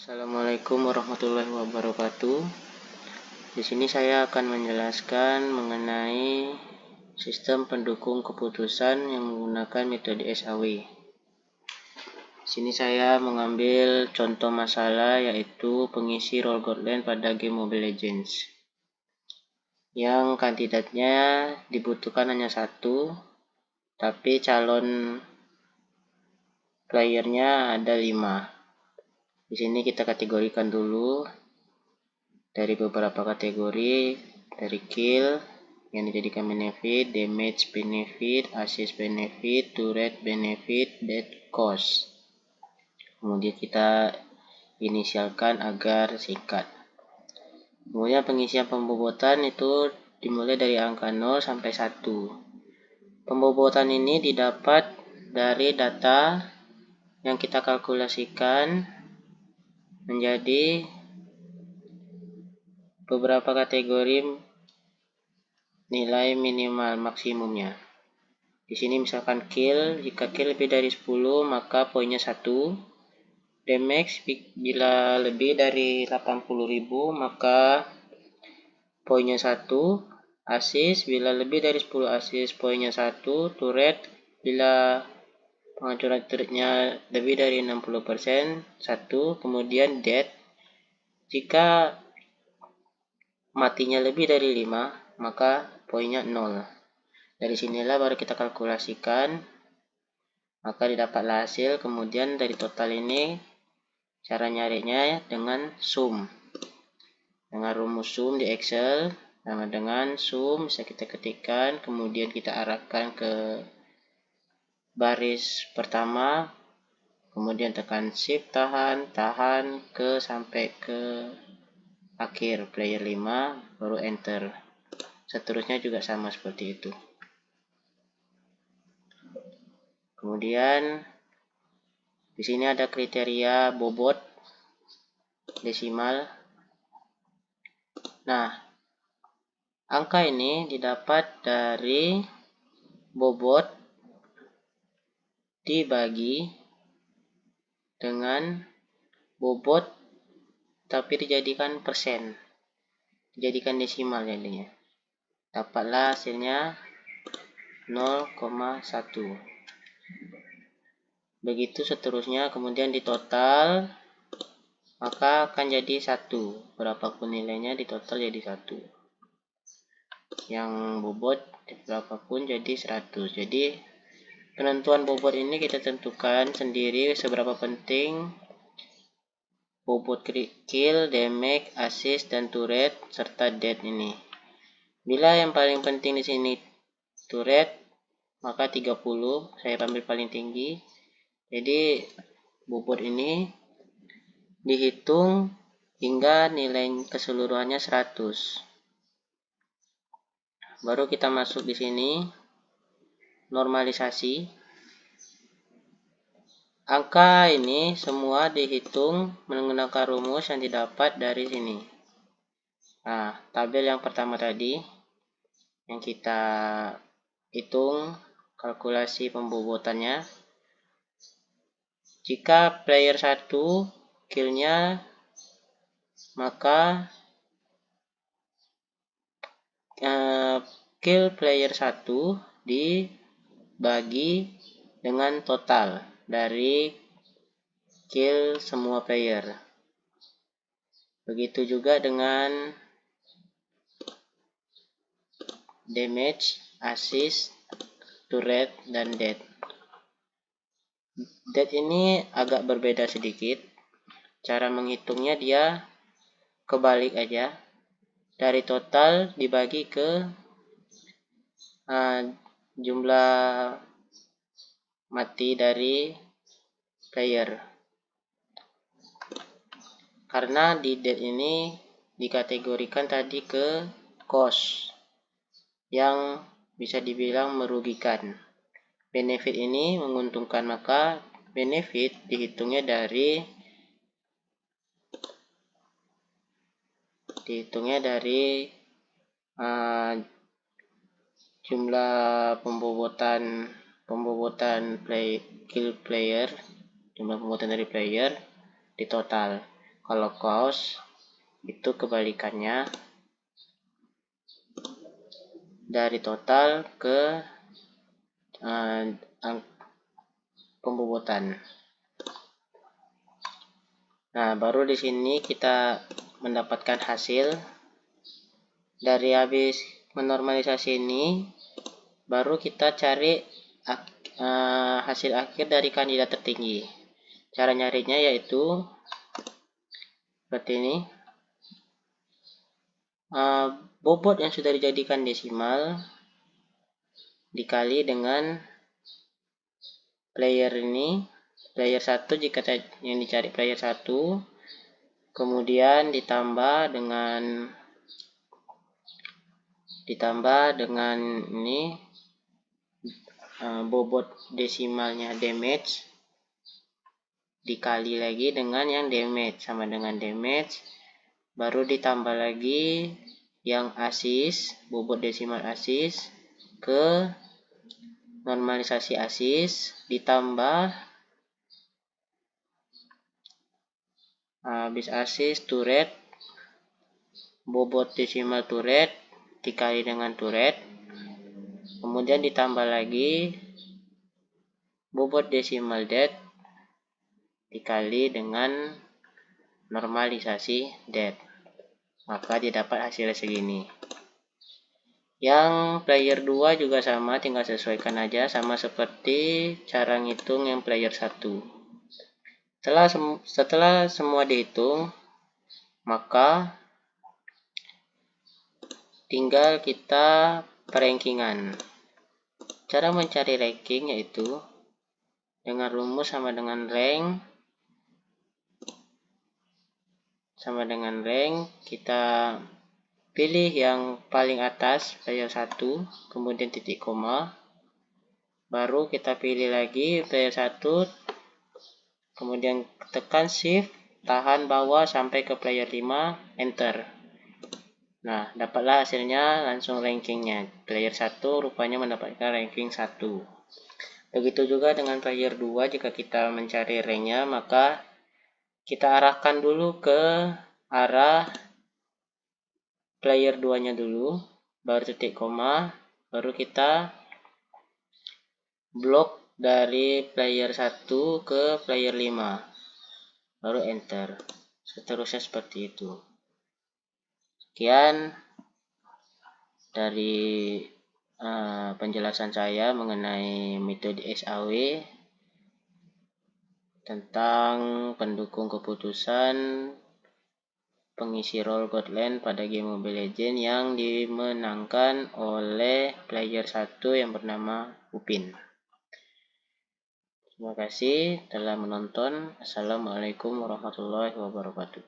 Assalamualaikum warahmatullahi wabarakatuh. Di sini saya akan menjelaskan mengenai sistem pendukung keputusan yang menggunakan metode SAW. Di sini saya mengambil contoh masalah yaitu pengisi role Godland pada game Mobile Legends. Yang kandidatnya dibutuhkan hanya satu, tapi calon playernya ada 5. Di sini kita kategorikan dulu dari beberapa kategori, dari kill yang dijadikan benefit, damage benefit, assist benefit, turret benefit, death cost. Kemudian kita inisialkan agar singkat. Kemudian pengisian pembobotan itu dimulai dari angka 0 sampai 1. Pembobotan ini didapat dari data yang kita kalkulasikan menjadi beberapa kategori nilai minimal maksimumnya. Di sini misalkan kill, jika kill lebih dari 10 maka poinnya 1. Damage bila lebih dari 80.000 maka poinnya 1. Assist bila lebih dari 10 assist poinnya 1. Turret bila penghancuran turretnya lebih dari 60% 1. Kemudian death jika matinya lebih dari 5 maka poinnya 0. Dari sinilah baru kita kalkulasikan, maka didapatlah hasil. Kemudian dari total ini cara nyarinya dengan sum, dengan rumus sum di Excel. Sama dengan sum bisa kita ketikkan, kemudian kita arahkan ke baris pertama, kemudian tekan shift, tahan ke sampai ke akhir player 5, baru enter. Seterusnya juga sama seperti itu. Kemudian di sini ada kriteria bobot desimal. Nah, angka ini didapat dari bobot dibagi dengan bobot tapi dijadikan persen, dijadikan desimal jadinya. Dapatlah hasilnya 0,1. Begitu seterusnya, kemudian di total maka akan jadi 1. Berapapun nilainya di total jadi 1. Yang bobot berapapun jadi 100. Jadi penentuan bobot ini kita tentukan sendiri seberapa penting bobot kill, damage, assist, dan turret serta death ini. Bila yang paling penting di sini turret, maka 30, saya ambil paling tinggi. Jadi bobot ini dihitung hingga nilai keseluruhannya 100. Baru kita masuk di sini normalisasi. Angka ini semua dihitung menggunakan rumus yang didapat dari sini. Nah, tabel yang pertama tadi yang kita hitung kalkulasi pembobotannya. Jika player 1 killnya, maka kill player 1 dibagi dengan total dari kill semua player. Begitu juga dengan damage, assist, turret, dan death. Death ini agak berbeda sedikit. Cara menghitungnya dia kebalik aja. Dari total dibagi ke jumlah mati dari player. Karena di death ini dikategorikan tadi ke cost yang bisa dibilang merugikan. Benefit ini menguntungkan, maka benefit dihitungnya dari jumlah pembobotan kill player, jumlah pembobotan dari player di total. Kalau cause itu kebalikannya dari total ke pembobotan. Nah, baru di sini kita mendapatkan hasil. Dari habis menormalisasi ini, baru kita cari hasil akhir dari kandidat tertinggi. Cara nyarinya yaitu seperti ini. Bobot yang sudah dijadikan desimal dikali dengan player ini, player 1 jika yang dicari player 1, kemudian ditambah dengan ini bobot desimalnya damage dikali lagi dengan yang damage, sama dengan damage, baru ditambah lagi yang assist, bobot desimal assist ke normalisasi assist, ditambah habis assist turret, bobot desimal turret dikali dengan turret, kemudian ditambah lagi bobot desimal death dikali dengan normalisasi death, maka didapat hasilnya segini. Yang player 2 juga sama, tinggal sesuaikan aja, sama seperti cara ngitung yang player 1. Setelah semua dihitung, maka tinggal kita perankingan. Cara mencari ranking yaitu dengan rumus sama dengan rank, kita pilih yang paling atas player 1, kemudian titik koma, baru kita pilih lagi player 1, kemudian tekan shift, tahan bawah sampai ke player 5, enter. Nah, dapatlah hasilnya langsung rankingnya. Player 1 rupanya mendapatkan ranking 1. Begitu juga dengan player 2, jika kita mencari ranknya, maka kita arahkan dulu ke arah player 2 nya dulu, baru titik koma, baru kita blok dari player 1 ke player 5, baru enter. Seterusnya seperti itu. Sekian dari penjelasan saya mengenai metode SAW tentang pendukung keputusan pengisi role Godland pada game Mobile Legends yang dimenangkan oleh player 1 yang bernama Upin. Terima kasih telah menonton. Assalamualaikum warahmatullahi wabarakatuh.